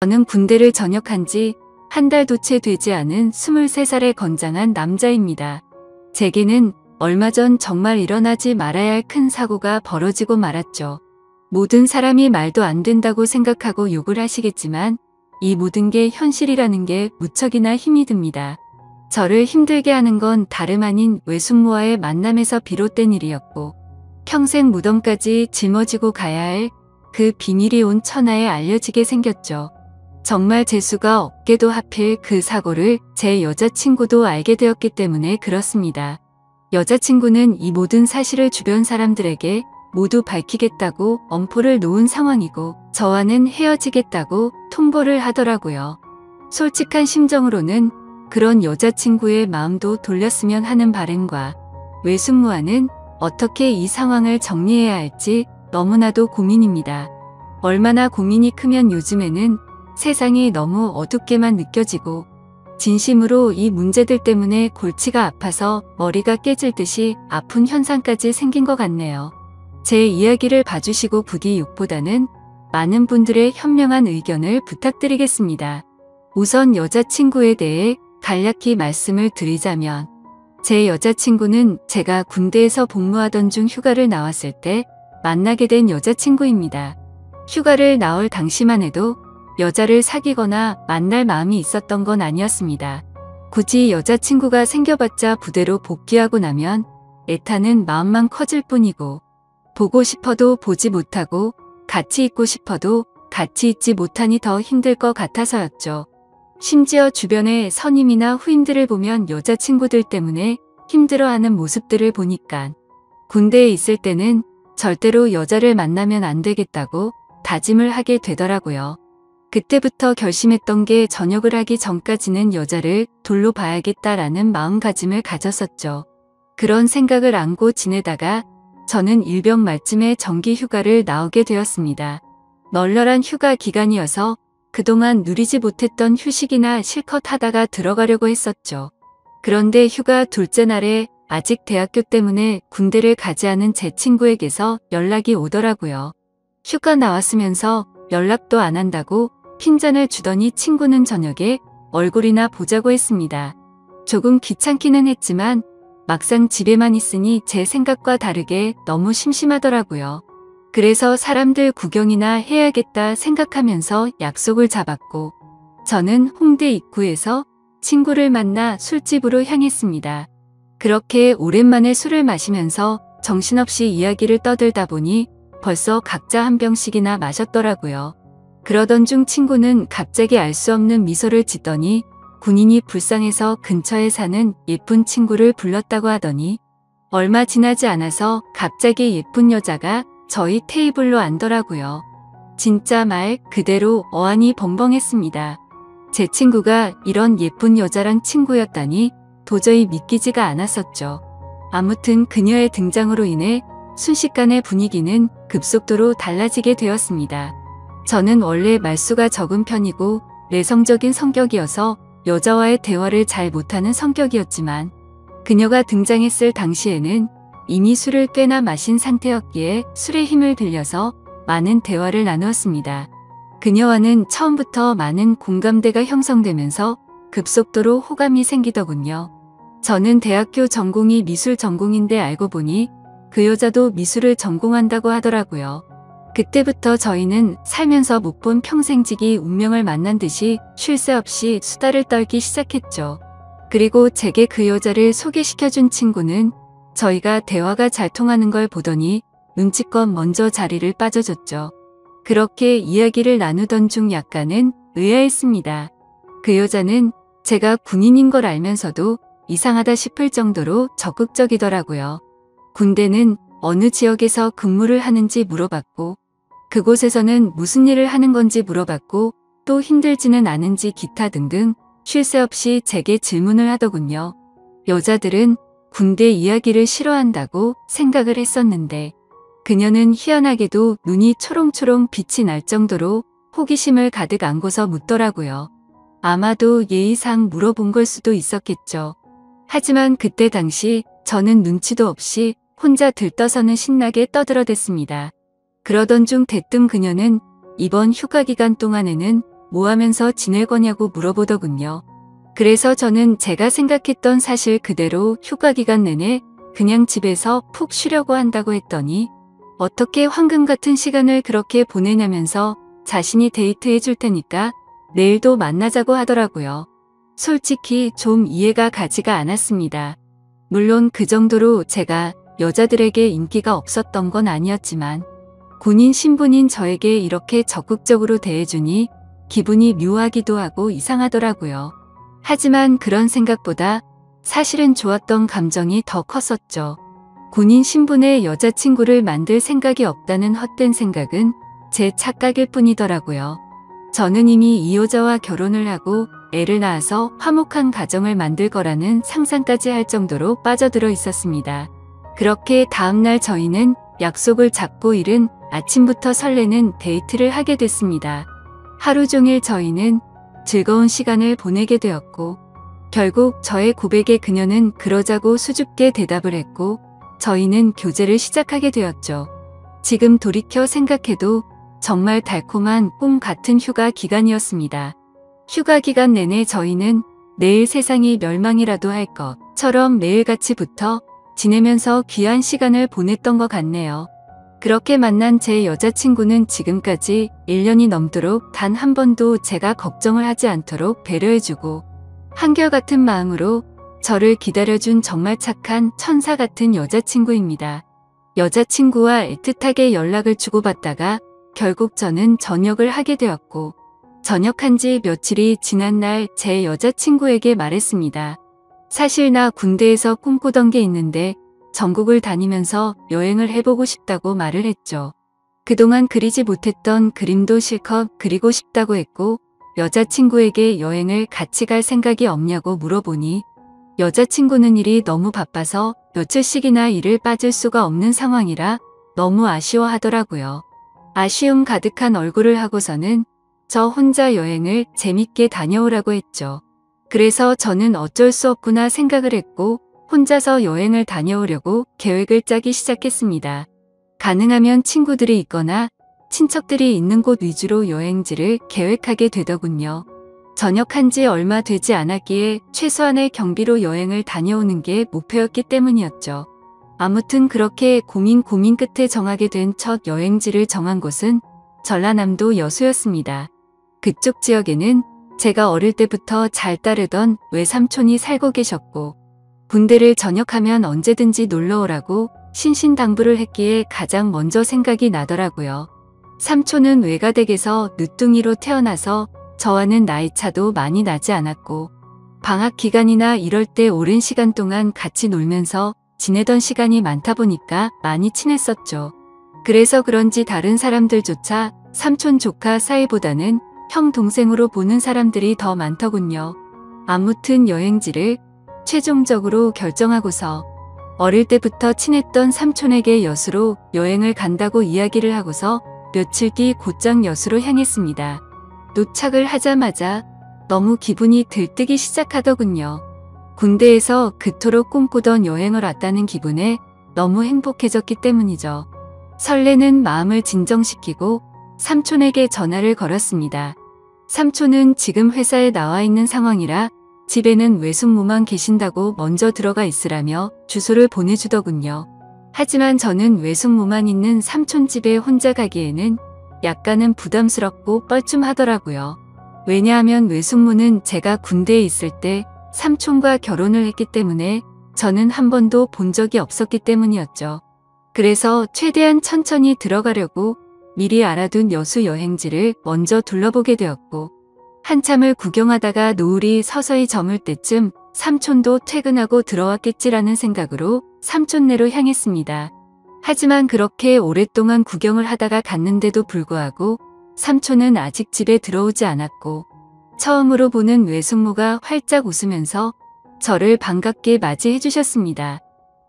저는 군대를 전역한 지 한 달도 채 되지 않은 23살의 건장한 남자입니다. 제게는 얼마 전 정말 일어나지 말아야 할 큰 사고가 벌어지고 말았죠. 모든 사람이 말도 안 된다고 생각하고 욕을 하시겠지만 이 모든 게 현실이라는 게 무척이나 힘이 듭니다. 저를 힘들게 하는 건 다름 아닌 외숙모와의 만남에서 비롯된 일이었고 평생 무덤까지 짊어지고 가야 할 그 비밀이 온 천하에 알려지게 생겼죠. 정말 재수가 없게도 하필 그 사고를 제 여자친구도 알게 되었기 때문에 그렇습니다. 여자친구는 이 모든 사실을 주변 사람들에게 모두 밝히겠다고 엄포를 놓은 상황이고 저와는 헤어지겠다고 통보를 하더라고요. 솔직한 심정으로는 그런 여자친구의 마음도 돌렸으면 하는 바람과 외숙모와는 어떻게 이 상황을 정리해야 할지 너무나도 고민입니다. 얼마나 고민이 크면 요즘에는 세상이 너무 어둡게만 느껴지고 진심으로 이 문제들 때문에 골치가 아파서 머리가 깨질 듯이 아픈 현상까지 생긴 것 같네요. 제 이야기를 봐주시고 부디 욕보다는 많은 분들의 현명한 의견을 부탁드리겠습니다. 우선 여자친구에 대해 간략히 말씀을 드리자면 제 여자친구는 제가 군대에서 복무하던 중 휴가를 나왔을 때 만나게 된 여자친구입니다. 휴가를 나올 당시만 해도 여자를 사귀거나 만날 마음이 있었던 건 아니었습니다. 굳이 여자친구가 생겨봤자 부대로 복귀하고 나면 애타는 마음만 커질 뿐이고 보고 싶어도 보지 못하고 같이 있고 싶어도 같이 있지 못하니 더 힘들 것 같아서였죠. 심지어 주변의 선임이나 후임들을 보면 여자친구들 때문에 힘들어하는 모습들을 보니까 군대에 있을 때는 절대로 여자를 만나면 안 되겠다고 다짐을 하게 되더라고요. 그때부터 결심했던 게 전역을 하기 전까지는 여자를 돌로 봐야겠다라는 마음가짐을 가졌었죠. 그런 생각을 안고 지내다가 저는 일병 말쯤에 정기 휴가를 나오게 되었습니다. 널널한 휴가 기간이어서 그동안 누리지 못했던 휴식이나 실컷 하다가 들어가려고 했었죠. 그런데 휴가 둘째 날에 아직 대학교 때문에 군대를 가지 않은 제 친구에게서 연락이 오더라고요. 휴가 나왔으면서 연락도 안 한다고 핀잔을 주더니 친구는 저녁에 얼굴이나 보자고 했습니다. 조금 귀찮기는 했지만 막상 집에만 있으니 제 생각과 다르게 너무 심심하더라고요. 그래서 사람들 구경이나 해야겠다 생각하면서 약속을 잡았고 저는 홍대 입구에서 친구를 만나 술집으로 향했습니다. 그렇게 오랜만에 술을 마시면서 정신없이 이야기를 떠들다 보니 벌써 각자 한 병씩이나 마셨더라고요. 그러던 중 친구는 갑자기 알 수 없는 미소를 짓더니 군인이 불쌍해서 근처에 사는 예쁜 친구를 불렀다고 하더니 얼마 지나지 않아서 갑자기 예쁜 여자가 저희 테이블로 앉더라고요. 진짜 말 그대로 어안이 벙벙했습니다. 제 친구가 이런 예쁜 여자랑 친구였다니 도저히 믿기지가 않았었죠. 아무튼 그녀의 등장으로 인해 순식간에 분위기는 급속도로 달라지게 되었습니다. 저는 원래 말수가 적은 편이고 내성적인 성격이어서 여자와의 대화를 잘 못하는 성격이었지만 그녀가 등장했을 당시에는 이미 술을 꽤나 마신 상태였기에 술의 힘을 빌려서 많은 대화를 나누었습니다. 그녀와는 처음부터 많은 공감대가 형성되면서 급속도로 호감이 생기더군요. 저는 대학교 전공이 미술 전공인데 알고 보니 그 여자도 미술을 전공한다고 하더라고요. 그때부터 저희는 살면서 못 본 평생지기 운명을 만난 듯이 쉴 새 없이 수다를 떨기 시작했죠. 그리고 제게 그 여자를 소개시켜준 친구는 저희가 대화가 잘 통하는 걸 보더니 눈치껏 먼저 자리를 빠져줬죠. 그렇게 이야기를 나누던 중 약간은 의아했습니다. 그 여자는 제가 군인인 걸 알면서도 이상하다 싶을 정도로 적극적이더라고요. 군대는 어느 지역에서 근무를 하는지 물어봤고 그곳에서는 무슨 일을 하는 건지 물어봤고 또 힘들지는 않은지 기타 등등 쉴 새 없이 제게 질문을 하더군요. 여자들은 군대 이야기를 싫어한다고 생각을 했었는데 그녀는 희한하게도 눈이 초롱초롱 빛이 날 정도로 호기심을 가득 안고서 묻더라고요. 아마도 예의상 물어본 걸 수도 있었겠죠. 하지만 그때 당시 저는 눈치도 없이 혼자 들떠서는 신나게 떠들어댔습니다. 그러던 중 대뜸 그녀는 이번 휴가 기간 동안에는 뭐 하면서 지낼 거냐고 물어보더군요. 그래서 저는 제가 생각했던 사실 그대로 휴가 기간 내내 그냥 집에서 푹 쉬려고 한다고 했더니 어떻게 황금 같은 시간을 그렇게 보내냐면서 자신이 데이트해 줄 테니까 내일도 만나자고 하더라고요. 솔직히 좀 이해가 가지가 않았습니다. 물론 그 정도로 제가 여자들에게 인기가 없었던 건 아니었지만 군인 신분인 저에게 이렇게 적극적으로 대해주니 기분이 묘하기도 하고 이상하더라고요. 하지만 그런 생각보다 사실은 좋았던 감정이 더 컸었죠. 군인 신분의 여자친구를 만들 생각이 없다는 헛된 생각은 제 착각일 뿐이더라고요. 저는 이미 이 여자와 결혼을 하고 애를 낳아서 화목한 가정을 만들 거라는 상상까지 할 정도로 빠져들어 있었습니다. 그렇게 다음날 저희는 약속을 잡고 이른 아침부터 설레는 데이트를 하게 됐습니다. 하루 종일 저희는 즐거운 시간을 보내게 되었고 결국 저의 고백에 그녀는 그러자고 수줍게 대답을 했고 저희는 교제를 시작하게 되었죠. 지금 돌이켜 생각해도 정말 달콤한 꿈 같은 휴가 기간이었습니다. 휴가 기간 내내 저희는 내일 세상이 멸망이라도 할 것처럼 매일같이 붙어 지내면서 귀한 시간을 보냈던 것 같네요. 그렇게 만난 제 여자친구는 지금까지 1년이 넘도록 단 한 번도 제가 걱정을 하지 않도록 배려해주고 한결같은 마음으로 저를 기다려준 정말 착한 천사 같은 여자친구입니다. 여자친구와 애틋하게 연락을 주고받다가 결국 저는 전역을 하게 되었고 전역한 지 며칠이 지난 날 제 여자친구에게 말했습니다. 사실 나 군대에서 꿈꾸던 게 있는데 전국을 다니면서 여행을 해보고 싶다고 말을 했죠. 그동안 그리지 못했던 그림도 실컷 그리고 싶다고 했고 여자친구에게 여행을 같이 갈 생각이 없냐고 물어보니 여자친구는 일이 너무 바빠서 며칠씩이나 일을 빠질 수가 없는 상황이라 너무 아쉬워하더라고요. 아쉬움 가득한 얼굴을 하고서는 저 혼자 여행을 재밌게 다녀오라고 했죠. 그래서 저는 어쩔 수 없구나 생각을 했고 혼자서 여행을 다녀오려고 계획을 짜기 시작했습니다. 가능하면 친구들이 있거나 친척들이 있는 곳 위주로 여행지를 계획하게 되더군요. 전역한 지 얼마 되지 않았기에 최소한의 경비로 여행을 다녀오는 게 목표였기 때문이었죠. 아무튼 그렇게 고민 끝에 정하게 된 첫 여행지를 정한 곳은 전라남도 여수였습니다. 그쪽 지역에는 제가 어릴 때부터 잘 따르던 외삼촌이 살고 계셨고 군대를 전역하면 언제든지 놀러오라고 신신당부를 했기에 가장 먼저 생각이 나더라고요. 삼촌은 외가댁에서 늦둥이로 태어나서 저와는 나이차도 많이 나지 않았고 방학 기간이나 이럴 때 오랜 시간 동안 같이 놀면서 지내던 시간이 많다 보니까 많이 친했었죠. 그래서 그런지 다른 사람들조차 삼촌 조카 사이보다는 형 동생으로 보는 사람들이 더 많더군요. 아무튼 여행지를 최종적으로 결정하고서 어릴 때부터 친했던 삼촌에게 여수로 여행을 간다고 이야기를 하고서 며칠 뒤 곧장 여수로 향했습니다. 도착을 하자마자 너무 기분이 들뜨기 시작하더군요. 군대에서 그토록 꿈꾸던 여행을 왔다는 기분에 너무 행복해졌기 때문이죠. 설레는 마음을 진정시키고 삼촌에게 전화를 걸었습니다. 삼촌은 지금 회사에 나와 있는 상황이라 집에는 외숙모만 계신다고 먼저 들어가 있으라며 주소를 보내주더군요. 하지만 저는 외숙모만 있는 삼촌 집에 혼자 가기에는 약간은 부담스럽고 뻘쭘하더라고요. 왜냐하면 외숙모는 제가 군대에 있을 때 삼촌과 결혼을 했기 때문에 저는 한 번도 본 적이 없었기 때문이었죠. 그래서 최대한 천천히 들어가려고 미리 알아둔 여수 여행지를 먼저 둘러보게 되었고 한참을 구경하다가 노을이 서서히 저물 때쯤 삼촌도 퇴근하고 들어왔겠지라는 생각으로 삼촌네로 향했습니다. 하지만 그렇게 오랫동안 구경을 하다가 갔는데도 불구하고 삼촌은 아직 집에 들어오지 않았고 처음으로 보는 외숙모가 활짝 웃으면서 저를 반갑게 맞이해 주셨습니다.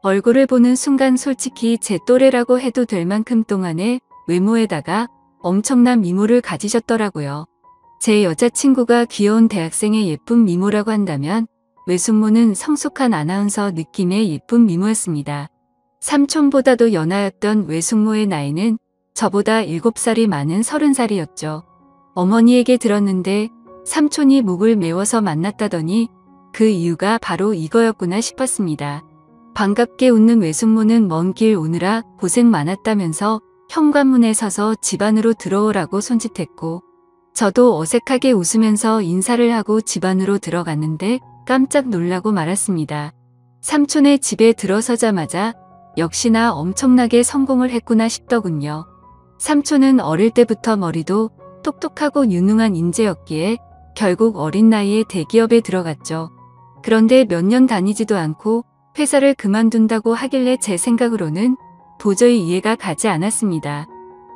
얼굴을 보는 순간 솔직히 제 또래라고 해도 될 만큼 동안의 외모에다가 엄청난 미모를 가지셨더라고요. 제 여자친구가 귀여운 대학생의 예쁜 미모라고 한다면 외숙모는 성숙한 아나운서 느낌의 예쁜 미모였습니다. 삼촌보다도 연하였던 외숙모의 나이는 저보다 7살이 많은 30살이었죠. 어머니에게 들었는데 삼촌이 목을 메워서 만났다더니 그 이유가 바로 이거였구나 싶었습니다. 반갑게 웃는 외숙모는 먼 길 오느라 고생 많았다면서 현관문에 서서 집 안으로 들어오라고 손짓했고, 저도 어색하게 웃으면서 인사를 하고 집 안으로 들어갔는데 깜짝 놀라고 말았습니다. 삼촌의 집에 들어서자마자 역시나 엄청나게 성공을 했구나 싶더군요. 삼촌은 어릴 때부터 머리도 똑똑하고 유능한 인재였기에 결국 어린 나이에 대기업에 들어갔죠. 그런데 몇 년 다니지도 않고 회사를 그만둔다고 하길래 제 생각으로는 도저히 이해가 가지 않았습니다.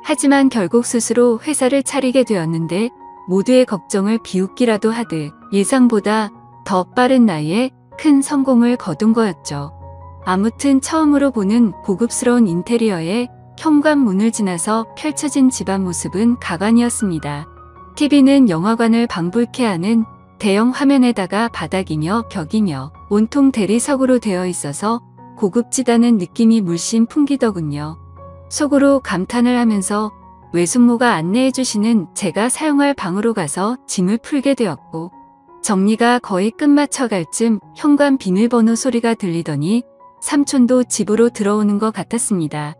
하지만 결국 스스로 회사를 차리게 되었는데 모두의 걱정을 비웃기라도 하듯 예상보다 더 빠른 나이에 큰 성공을 거둔 거였죠. 아무튼 처음으로 보는 고급스러운 인테리어에 현관문을 지나서 펼쳐진 집안 모습은 가관이었습니다. TV는 영화관을 방불케 하는 대형 화면에다가 바닥이며 벽이며 온통 대리석으로 되어 있어서 고급지다는 느낌이 물씬 풍기더군요. 속으로 감탄을 하면서 외숙모가 안내해 주시는 제가 사용할 방으로 가서 짐을 풀게 되었고, 정리가 거의 끝마쳐갈 쯤 현관 비밀번호 소리가 들리더니 삼촌도 집으로 들어오는 것 같았습니다.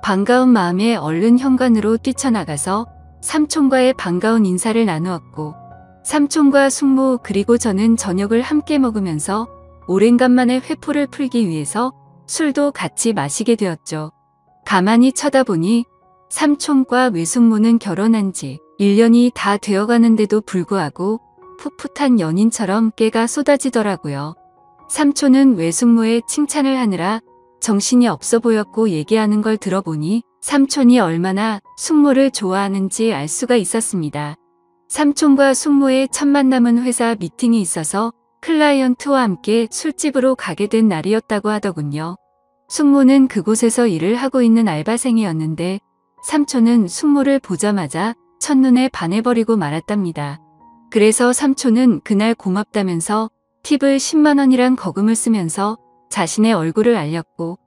반가운 마음에 얼른 현관으로 뛰쳐나가서 삼촌과의 반가운 인사를 나누었고, 삼촌과 숙모 그리고 저는 저녁을 함께 먹으면서 오랜간만에 회포를 풀기 위해서 술도 같이 마시게 되었죠. 가만히 쳐다보니 삼촌과 외숙모는 결혼한 지 1년이 다 되어가는데도 불구하고 풋풋한 연인처럼 깨가 쏟아지더라고요. 삼촌은 외숙모의 칭찬을 하느라 정신이 없어 보였고, 얘기하는 걸 들어보니 삼촌이 얼마나 숙모를 좋아하는지 알 수가 있었습니다. 삼촌과 숙모의 첫 만남은 회사 미팅이 있어서 클라이언트와 함께 술집으로 가게 된 날이었다고 하더군요. 숙모는 그곳에서 일을 하고 있는 알바생이었는데 삼촌은 숙모를 보자마자 첫눈에 반해버리고 말았답니다. 그래서 삼촌은 그날 고맙다면서 팁을 10만 원이란 거금을 쓰면서 자신의 얼굴을 알렸고,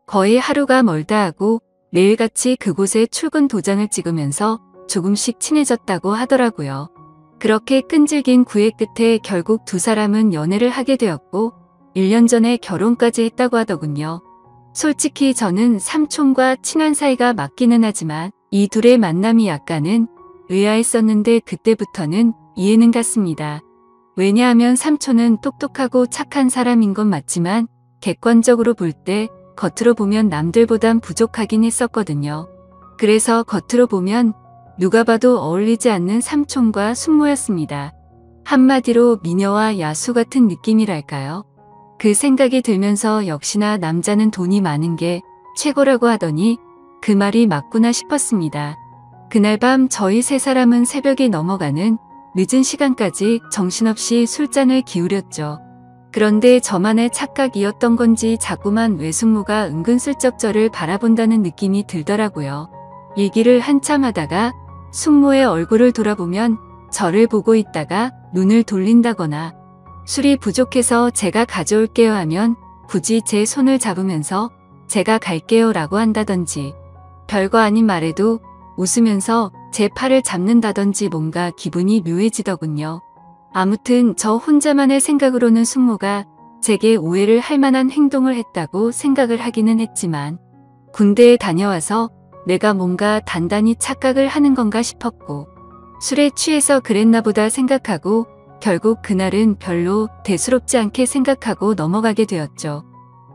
거의 하루가 멀다 하고 매일같이 그곳에 출근 도장을 찍으면서 조금씩 친해졌다고 하더라고요. 그렇게 끈질긴 구애 끝에 결국 두 사람은 연애를 하게 되었고 1년 전에 결혼까지 했다고 하더군요. 솔직히 저는 삼촌과 친한 사이가 맞기는 하지만 이 둘의 만남이 약간은 의아했었는데 그때부터는 이해는 갔습니다. 왜냐하면 삼촌은 똑똑하고 착한 사람인 건 맞지만 객관적으로 볼 때 겉으로 보면 남들보단 부족하긴 했었거든요. 그래서 겉으로 보면 누가 봐도 어울리지 않는 삼촌과 숙모였습니다. 한마디로 미녀와 야수 같은 느낌이랄까요? 그 생각이 들면서 역시나 남자는 돈이 많은 게 최고라고 하더니 그 말이 맞구나 싶었습니다. 그날 밤 저희 세 사람은 새벽이 넘어가는 늦은 시간까지 정신없이 술잔을 기울였죠. 그런데 저만의 착각이었던 건지 자꾸만 외숙모가 은근슬쩍 저를 바라본다는 느낌이 들더라고요. 얘기를 한참 하다가 숙모의 얼굴을 돌아보면 저를 보고 있다가 눈을 돌린다거나, 술이 부족해서 제가 가져올게요 하면 굳이 제 손을 잡으면서 제가 갈게요 라고 한다든지, 별거 아닌 말에도 웃으면서 제 팔을 잡는다든지 뭔가 기분이 묘해지더군요. 아무튼 저 혼자만의 생각으로는 숙모가 제게 오해를 할 만한 행동을 했다고 생각을 하기는 했지만, 군대에 다녀와서 내가 뭔가 단단히 착각을 하는 건가 싶었고, 술에 취해서 그랬나 보다 생각하고 결국 그날은 별로 대수롭지 않게 생각하고 넘어가게 되었죠.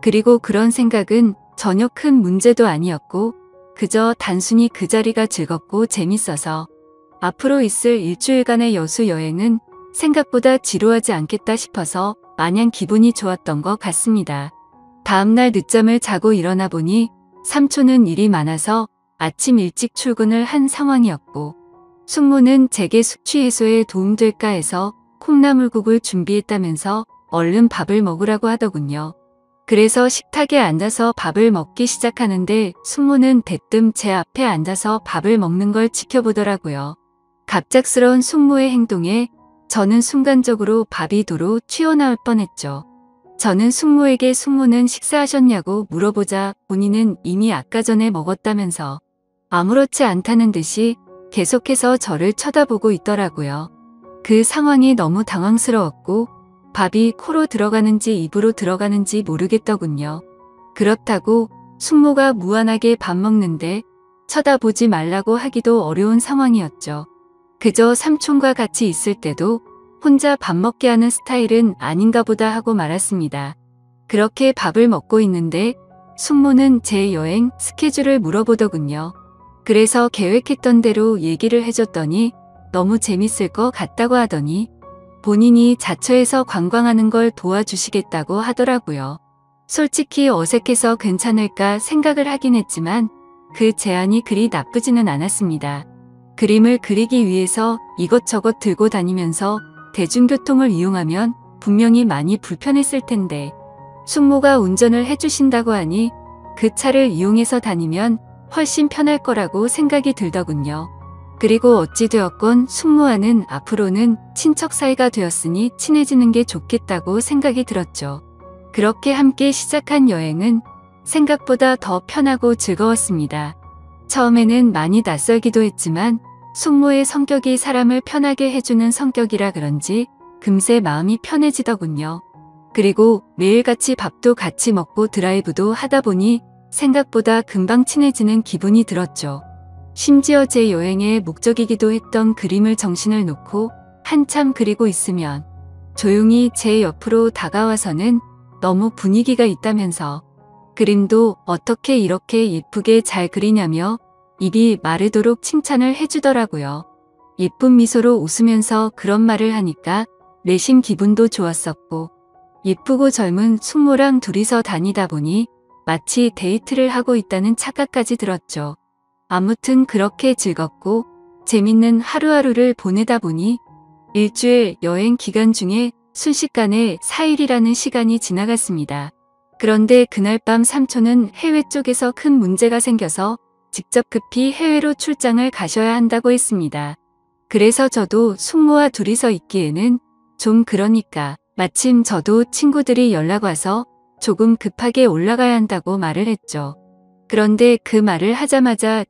그리고 그런 생각은 전혀 큰 문제도 아니었고 그저 단순히 그 자리가 즐겁고 재밌어서 앞으로 있을 일주일간의 여수 여행은 생각보다 지루하지 않겠다 싶어서 마냥 기분이 좋았던 것 같습니다. 다음날 늦잠을 자고 일어나 보니 삼촌은 일이 많아서 아침 일찍 출근을 한 상황이었고, 숙모는 제게 숙취 해소에 도움될까 해서 콩나물국을 준비했다면서 얼른 밥을 먹으라고 하더군요. 그래서 식탁에 앉아서 밥을 먹기 시작하는데 숙모는 대뜸 제 앞에 앉아서 밥을 먹는 걸 지켜보더라고요. 갑작스러운 숙모의 행동에 저는 순간적으로 밥이 도로 튀어나올 뻔했죠. 저는 숙모에게 숙모는 식사하셨냐고 물어보자 본인은 이미 아까 전에 먹었다면서 아무렇지 않다는 듯이 계속해서 저를 쳐다보고 있더라고요. 그 상황이 너무 당황스러웠고 밥이 코로 들어가는지 입으로 들어가는지 모르겠더군요. 그렇다고 숙모가 무한하게 밥 먹는데 쳐다보지 말라고 하기도 어려운 상황이었죠. 그저 삼촌과 같이 있을 때도 혼자 밥 먹게 하는 스타일은 아닌가 보다 하고 말았습니다. 그렇게 밥을 먹고 있는데 숙모는 제 여행 스케줄을 물어보더군요. 그래서 계획했던 대로 얘기를 해줬더니 너무 재밌을 것 같다고 하더니 본인이 자처해서 관광하는 걸 도와주시겠다고 하더라고요. 솔직히 어색해서 괜찮을까 생각을 하긴 했지만 그 제안이 그리 나쁘지는 않았습니다. 그림을 그리기 위해서 이것저것 들고 다니면서 대중교통을 이용하면 분명히 많이 불편했을 텐데 숙모가 운전을 해주신다고 하니 그 차를 이용해서 다니면 훨씬 편할 거라고 생각이 들더군요. 그리고 어찌되었건 숙모와는 앞으로는 친척 사이가 되었으니 친해지는 게 좋겠다고 생각이 들었죠. 그렇게 함께 시작한 여행은 생각보다 더 편하고 즐거웠습니다. 처음에는 많이 낯설기도 했지만 숙모의 성격이 사람을 편하게 해주는 성격이라 그런지 금세 마음이 편해지더군요. 그리고 매일같이 밥도 같이 먹고 드라이브도 하다 보니 생각보다 금방 친해지는 기분이 들었죠. 심지어 제 여행의 목적이기도 했던 그림을 정신을 놓고 한참 그리고 있으면 조용히 제 옆으로 다가와서는 너무 분위기가 있다면서 그림도 어떻게 이렇게 예쁘게 잘 그리냐며 입이 마르도록 칭찬을 해주더라고요. 예쁜 미소로 웃으면서 그런 말을 하니까 내심 기분도 좋았었고 예쁘고 젊은 숙모랑 둘이서 다니다 보니 마치 데이트를 하고 있다는 착각까지 들었죠. 아무튼 그렇게 즐겁고 재밌는 하루하루를 보내다 보니 일주일 여행 기간 중에 순식간에 4일이라는 시간이 지나갔습니다. 그런데 그날 밤 삼촌은 해외 쪽에서 큰 문제가 생겨서 직접 급히 해외로 출장을 가셔야 한다고 했습니다. 그래서 저도 숙모와 둘이서 있기에는 좀 그러니까 마침 저도 친구들이 연락 와서 조금 급하게 올라가야 한다고 말을 했죠. 그런데 그 말을 하자마자